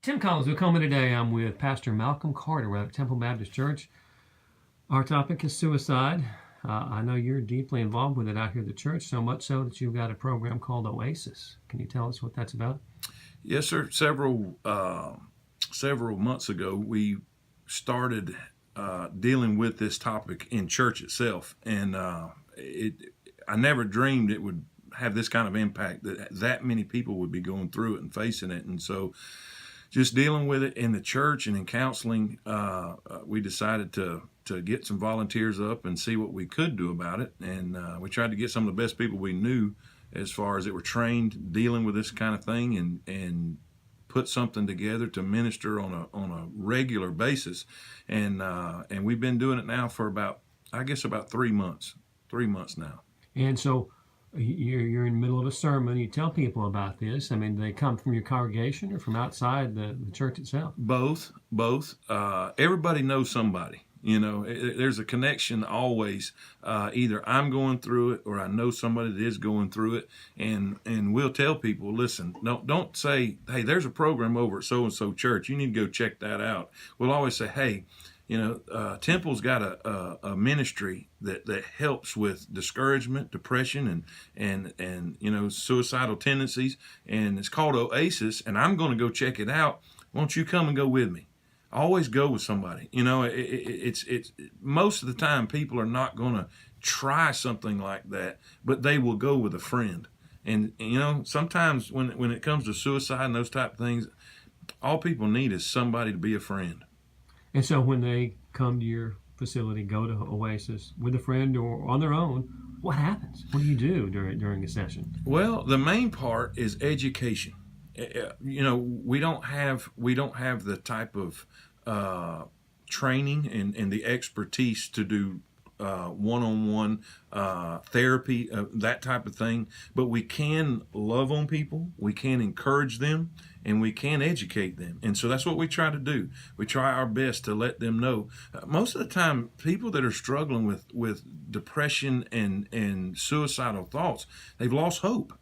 Tim Collins with Cullman Today. I'm with Pastor Malcolm Carter. We're at Temple Baptist Church. Our topic is suicide. I know you're deeply involved with it out here at the church, so much so that you've got a program called Oasis. Can you tell us what that's about? Yes, sir. Several months ago, we started dealing with this topic in church itself, and I never dreamed it would have this kind of impact, that many people would be going through it and facing it. And so just dealing with it in the church and in counseling, we decided to get some volunteers up and see what we could do about it. And we tried to get some of the best people we knew as far as that were trained dealing with this kind of thing, and put something together to minister on a regular basis. And we've been doing it now for about 3 months. 3 months now. And so you're in the middle of a sermon. You tell people about this. I mean, do they come from your congregation or from outside the church itself? Both. Everybody knows somebody. You know, there's a connection always. Either I'm going through it or I know somebody that is going through it. And we'll tell people, listen, don't say, hey, there's a program over at so-and-so church. You need to go check that out. We'll always say, hey, Temple's got a ministry that helps with discouragement, depression, and suicidal tendencies, and it's called Oasis, and I'm going to go check it out. Won't you come and go with me? Always go with somebody. It's most of the time people are not going to try something like that, but they will go with a friend. And sometimes when it comes to suicide and those type of things, all people need is somebody to be a friend. And so when they come to your facility, go to Oasis with a friend or on their own, what happens? What do you do during a session? Well, the main part is education. We don't have the type of training and the expertise to do one-on-one therapy, that type of thing. But we can love on people, we can encourage them, and we can educate them. And so that's what we try to do. We try our best to let them know. Most of the time, people that are struggling with depression and suicidal thoughts, they've lost hope.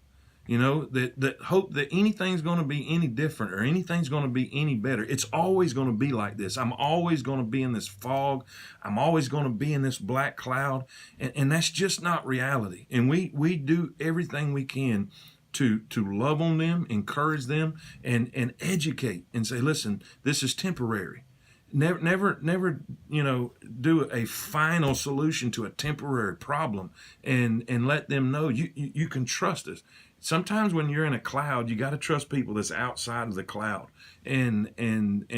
That hope that anything's going to be any different or anything's going to be any better. It's always going to be like this. I'm always going to be in this fog. I'm always going to be in this black cloud. And that's just not reality. And we do everything we can to love on them, encourage them, and educate and say, listen, this is temporary. Never, do a final solution to a temporary problem, and let them know you can trust us. Sometimes when you're in a cloud, you got to trust people that's outside of the cloud, and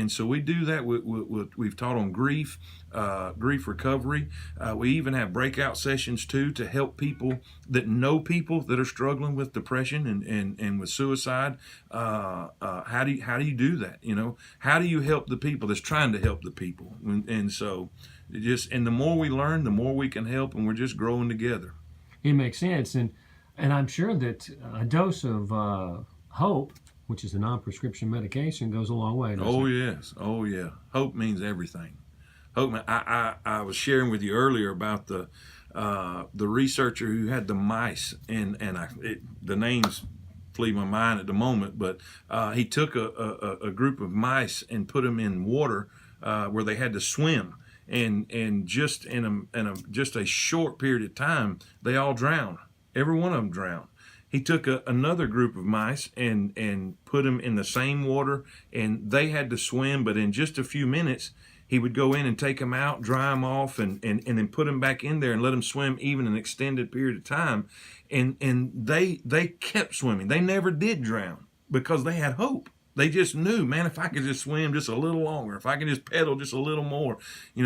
so we do that. We've taught on grief recovery. We even have breakout sessions too to help people that know people that are struggling with depression and with suicide. How do you do that? How do you help the people that's trying to help the people? And so and the more we learn, the more we can help, and we're just growing together. It makes sense, and I'm sure that a dose of hope, which is a non-prescription medication, goes a long way. Yes. Oh, yeah. Hope means everything. Hope. I was sharing with you earlier about the researcher who had the mice, and the names flee my mind at the moment, but he took a group of mice and put them in water where they had to swim, and just in a short period of time, they all drowned. Every one of them drowned. He took another group of mice and put them in the same water, and they had to swim, but in just a few minutes, he would go in and take them out, dry them off, and then put them back in there and let them swim even an extended period of time. And they kept swimming. They never did drown because they had hope. They just knew, man, if I could just swim just a little longer, if I can just pedal just a little more,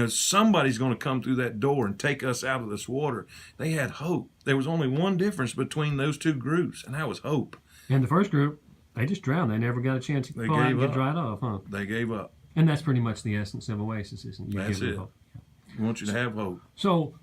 somebody's going to come through that door and take us out of this water. They had hope. There was only one difference between those two groups, and that was hope. And the first group, they just drowned. They never got a chance to go out and get dried off, huh? They gave up. And that's pretty much the essence of Oasis, isn't it? That's it. We want you to have hope. So,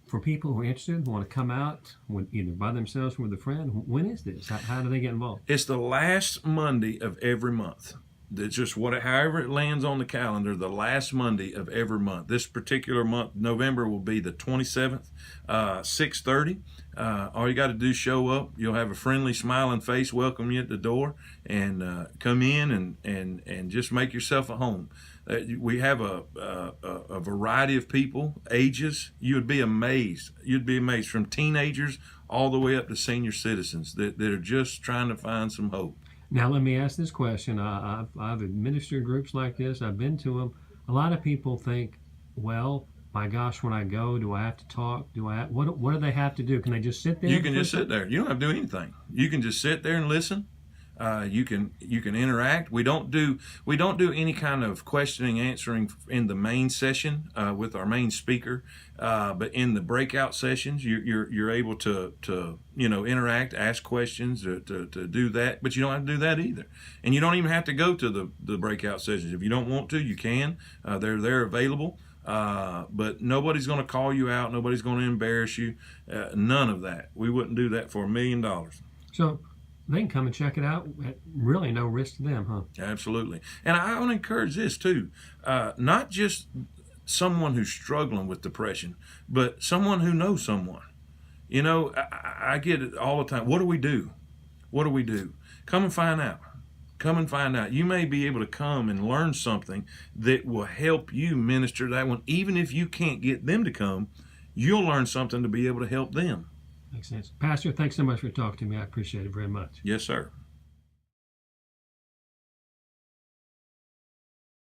for people who are interested, who want to come out either by themselves or with a friend, when is this? How do they get involved? It's the last Monday of every month. It's just however it lands on the calendar, the last Monday of every month. This particular month, November, will be the 27th, 6:30. All you got to do is show up. You'll have a friendly, smiling face welcome you at the door, and come in and just make yourself at home. We have a variety of people, ages. You would be amazed. You'd be amazed, from teenagers all the way up to senior citizens that are just trying to find some hope. Now, let me ask this question. I've administered groups like this. I've been to them. A lot of people think, well, my gosh, when I go, do I have to talk? What do they have to do? Can they just sit there? You can just sit there. You don't have to do anything. You can just sit there and listen. You can interact. We don't do any kind of questioning, answering in the main session with our main speaker, but in the breakout sessions, you're able to interact, ask questions, to do that. But you don't have to do that either, and you don't even have to go to the breakout sessions if you don't want to. You can. They're available. But nobody's going to call you out. Nobody's going to embarrass you. None of that. We wouldn't do that for $1 million. So they can come and check it out at really no risk to them, huh? Absolutely. And I want to encourage this too. Not just someone who's struggling with depression, but someone who knows someone. I get it all the time. What do we do? What do we do? Come and find out. Come and find out. You may be able to come and learn something that will help you minister that one. Even if you can't get them to come, you'll learn something to be able to help them. Makes sense. Pastor, thanks so much for talking to me. I appreciate it very much. Yes, sir.